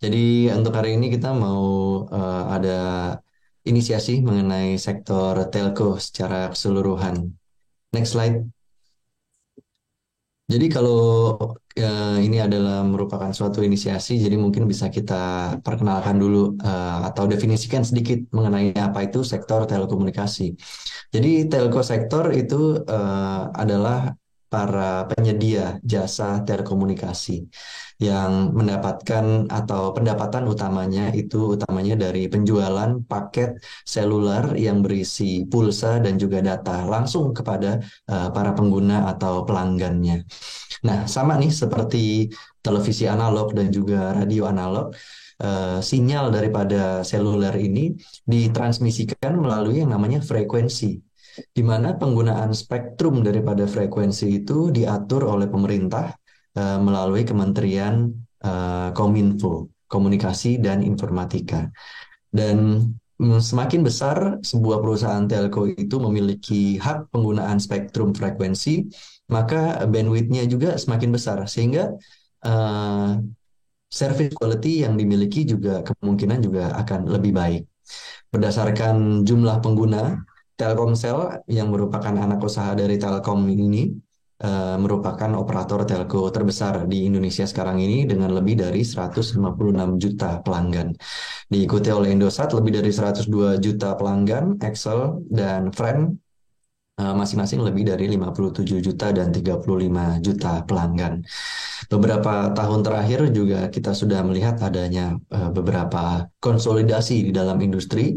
Jadi untuk hari ini kita mau ada inisiasi mengenai sektor telco secara keseluruhan. Next slide. Jadi kalau ini adalah merupakan suatu inisiasi, jadi mungkin bisa kita perkenalkan dulu atau definisikan sedikit mengenai apa itu sektor telekomunikasi. Jadi telco sektor itu adalah para penyedia jasa telekomunikasi yang mendapatkan atau pendapatan utamanya itu utamanya dari penjualan paket seluler yang berisi pulsa dan juga data langsung kepada para pengguna atau pelanggannya. Nah, sama nih seperti televisi analog dan juga radio analog, sinyal daripada seluler ini ditransmisikan melalui yang namanya frekuensi, di mana penggunaan spektrum daripada frekuensi itu diatur oleh pemerintah melalui Kementerian Kominfo, Komunikasi dan Informatika. Dan semakin besar sebuah perusahaan telco itu memiliki hak penggunaan spektrum frekuensi, maka bandwidth-nya juga semakin besar, sehingga eh, service quality yang dimiliki juga kemungkinan juga akan lebih baik. Berdasarkan jumlah pengguna, Telkomsel yang merupakan anak usaha dari Telkom ini merupakan operator telco terbesar di Indonesia sekarang ini dengan lebih dari 156 juta pelanggan. Diikuti oleh Indosat lebih dari 102 juta pelanggan, Excel dan Friend masing-masing lebih dari 57 juta dan 35 juta pelanggan. Beberapa tahun terakhir juga kita sudah melihat adanya beberapa konsolidasi di dalam industri,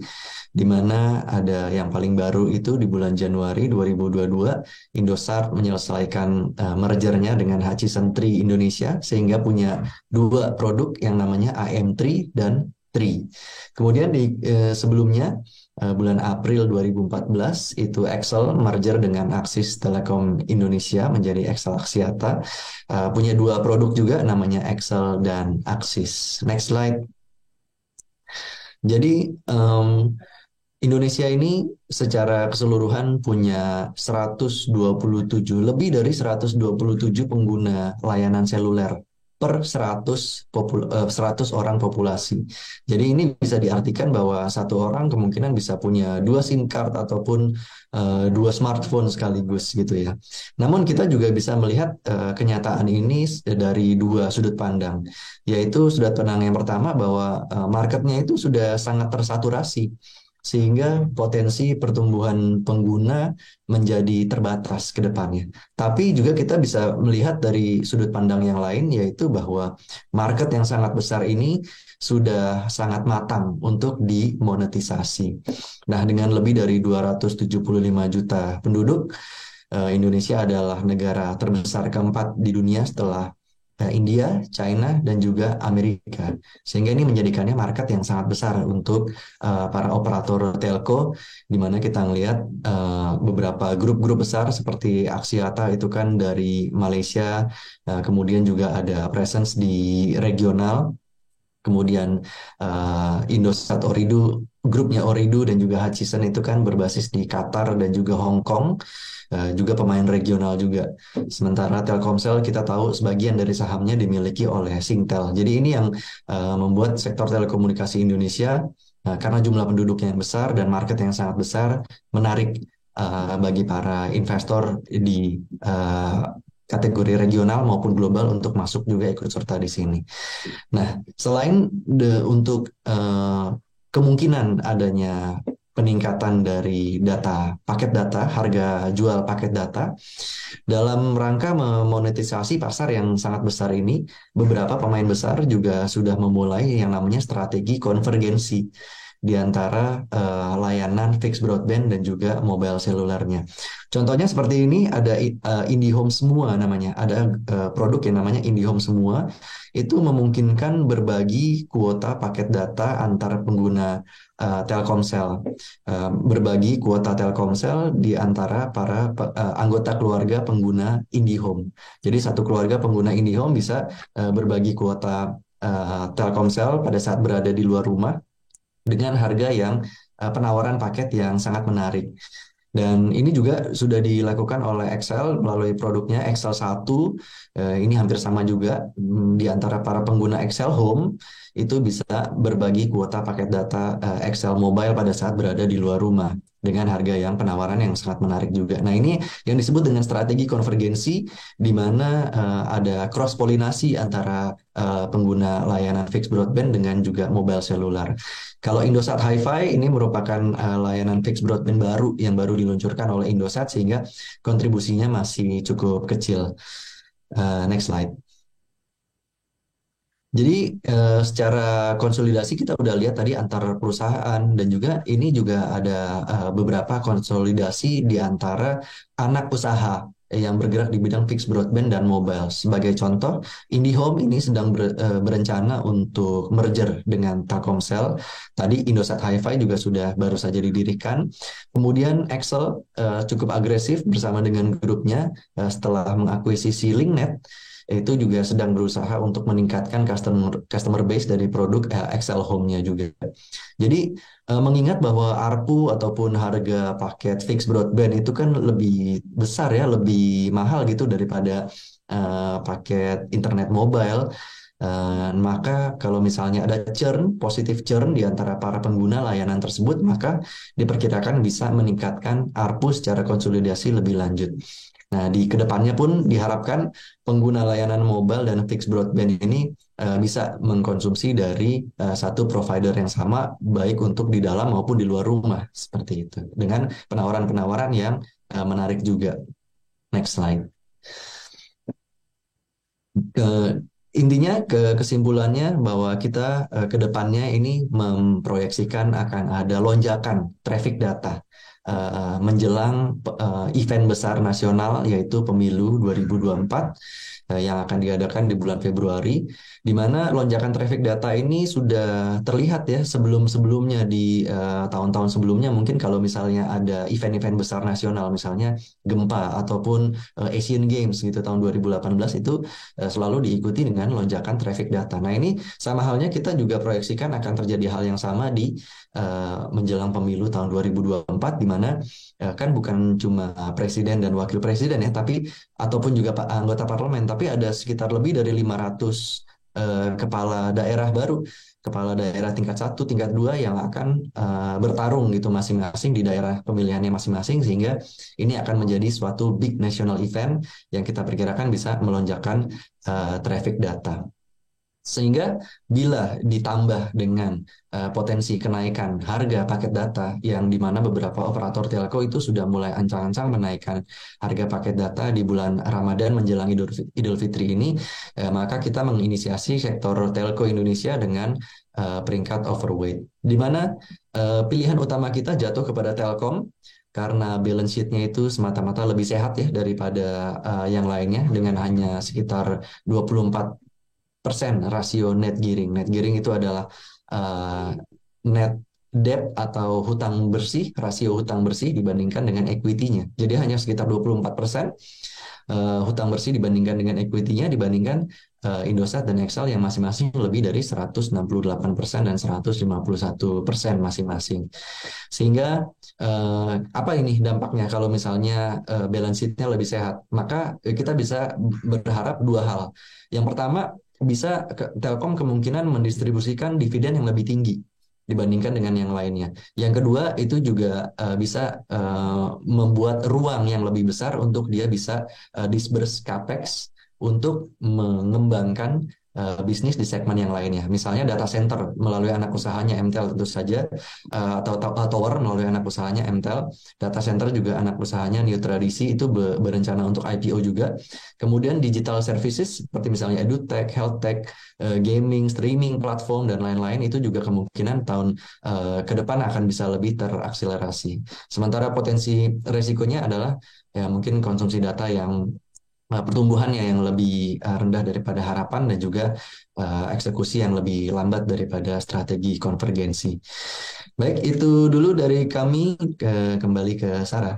di mana ada yang paling baru itu di bulan Januari 2022, Indosat menyelesaikan mergernya dengan Hutchison Tree Indonesia sehingga punya dua produk yang namanya AM3 dan Tri. Kemudian di sebelumnya bulan April 2014 itu Excel merger dengan Axis Telekom Indonesia menjadi Excel Axiata. Punya dua produk juga namanya Excel dan Axis. Next slide. Jadi Indonesia ini secara keseluruhan punya 127, lebih dari 127 pengguna layanan seluler per 100 orang populasi. Jadi ini bisa diartikan bahwa satu orang kemungkinan bisa punya dua SIM card ataupun dua smartphone sekaligus gitu ya. Namun kita juga bisa melihat kenyataan ini dari dua sudut pandang, yaitu sudut pandang yang pertama bahwa marketnya itu sudah sangat tersaturasi sehingga potensi pertumbuhan pengguna menjadi terbatas ke depannya. Tapi juga kita bisa melihat dari sudut pandang yang lain, yaitu bahwa market yang sangat besar ini sudah sangat matang untuk dimonetisasi. Nah, dengan lebih dari 275 juta penduduk, Indonesia adalah negara terbesar keempat di dunia setelah India, China, dan juga Amerika. Sehingga ini menjadikannya market yang sangat besar untuk para operator telco, di mana kita melihat beberapa grup-grup besar seperti Axiata itu kan dari Malaysia, kemudian juga ada presence di regional, kemudian Indosat Ooredoo, grupnya Ooredoo dan juga Hutchison itu kan berbasis di Qatar dan juga Hong Kong, juga pemain regional juga. Sementara Telkomsel kita tahu sebagian dari sahamnya dimiliki oleh Singtel. Jadi ini yang membuat sektor telekomunikasi Indonesia karena jumlah penduduknya yang besar dan market yang sangat besar menarik bagi para investor di kategori regional maupun global untuk masuk juga ikut serta di sini. Nah, selain untuk kemungkinan adanya peningkatan dari paket data, harga jual paket data, dalam rangka memonetisasi pasar yang sangat besar ini, beberapa pemain besar juga sudah memulai yang namanya strategi konvergensi di antara layanan fixed broadband dan juga mobile selulernya. Contohnya seperti ini ada IndiHome Semua namanya, ada produk yang namanya IndiHome Semua, itu memungkinkan berbagi kuota paket data antar pengguna Telkomsel, berbagi kuota Telkomsel di antara para anggota keluarga pengguna IndiHome. Jadi satu keluarga pengguna IndiHome bisa berbagi kuota Telkomsel pada saat berada di luar rumah dengan harga yang penawaran paket yang sangat menarik. Dan ini juga sudah dilakukan oleh Excel melalui produknya Excel 1. Ini hampir sama juga. Di antara para pengguna Excel Home itu bisa berbagi kuota paket data Excel Mobile pada saat berada di luar rumah dengan harga yang penawaran yang sangat menarik juga. Nah, ini yang disebut dengan strategi konvergensi di mana ada cross pollinasi antara pengguna layanan fixed broadband dengan juga mobile seluler. Kalau Indosat HiFi ini merupakan layanan fixed broadband baru yang baru diluncurkan oleh Indosat sehingga kontribusinya masih cukup kecil. Next slide. Jadi secara konsolidasi kita udah lihat tadi antar perusahaan dan juga ini juga ada beberapa konsolidasi di antara anak usaha yang bergerak di bidang fixed broadband dan mobile. Sebagai contoh, IndiHome ini sedang berencana untuk merger dengan Telkomsel. Tadi Indosat HiFi juga sudah baru saja didirikan. Kemudian Excel cukup agresif bersama dengan grupnya setelah mengakuisisi Linknet itu juga sedang berusaha untuk meningkatkan customer customer base dari produk Excel Home-nya juga. Jadi mengingat bahwa ARPU ataupun harga paket fixed broadband itu kan lebih besar ya, lebih mahal gitu daripada paket internet mobile. Maka kalau misalnya ada churn, positif churn di antara para pengguna layanan tersebut, maka diperkirakan bisa meningkatkan ARPU secara konsolidasi lebih lanjut. Nah, di kedepannya pun diharapkan pengguna layanan mobile dan fixed broadband ini bisa mengkonsumsi dari satu provider yang sama, baik untuk di dalam maupun di luar rumah, seperti itu. Dengan penawaran-penawaran yang menarik juga. Next slide. Ke, intinya kesimpulannya bahwa kita ke depannya ini memproyeksikan akan ada lonjakan traffic data menjelang event besar nasional yaitu Pemilu 2024 yang akan diadakan di bulan Februari, di mana lonjakan traffic data ini sudah terlihat ya sebelum-sebelumnya di tahun-tahun sebelumnya. Mungkin kalau misalnya ada event-event besar nasional, misalnya gempa ataupun Asian Games gitu tahun 2018 itu selalu diikuti dengan lonjakan traffic data. Nah, ini sama halnya kita juga proyeksikan akan terjadi hal yang sama di menjelang pemilu tahun 2024, di mana kan bukan cuma presiden dan wakil presiden ya, tapi ataupun juga anggota parlemen, tapi ada sekitar lebih dari 500 kepala daerah baru, kepala daerah tingkat 1, tingkat 2 yang akan bertarung gitu masing-masing di daerah pemilihannya masing-masing, sehingga ini akan menjadi suatu big national event yang kita perkirakan bisa melonjakkan traffic data. Sehingga bila ditambah dengan potensi kenaikan harga paket data yang di mana beberapa operator telco itu sudah mulai ancang-ancang menaikkan harga paket data di bulan Ramadan menjelang Idul Fitri ini, maka kita menginisiasi sektor telco Indonesia dengan peringkat overweight, di mana pilihan utama kita jatuh kepada Telkom karena balance sheet-nya itu semata-mata lebih sehat ya daripada yang lainnya dengan hanya sekitar 24% rasio net gearing. Net gearing itu adalah net debt atau hutang bersih, rasio hutang bersih dibandingkan dengan equity-nya. Jadi hanya sekitar 24% hutang bersih dibandingkan dengan equity-nya, dibandingkan Indosat dan Excel yang masing-masing lebih dari 168% dan 151% masing-masing. Sehingga apa ini dampaknya kalau misalnya balance sheet-nya lebih sehat? Maka kita bisa berharap dua hal. Yang pertama, bisa Telkom kemungkinan mendistribusikan dividen yang lebih tinggi dibandingkan dengan yang lainnya. Yang kedua, itu juga bisa membuat ruang yang lebih besar untuk dia bisa disburse capex untuk mengembangkan bisnis di segmen yang lainnya. Misalnya data center melalui anak usahanya MTEL tentu saja, atau tower melalui anak usahanya MTEL. Data center juga anak usahanya New Tradisi itu berencana untuk IPO juga. Kemudian digital services seperti misalnya EdTech, HealthTech, gaming, streaming, platform, dan lain-lain itu juga kemungkinan tahun ke depan akan bisa lebih terakselerasi. Sementara potensi resikonya adalah ya mungkin konsumsi data yang pertumbuhannya yang lebih rendah daripada harapan dan juga eksekusi yang lebih lambat daripada strategi konvergensi. Baik, itu dulu dari kami, kembali ke Sarah.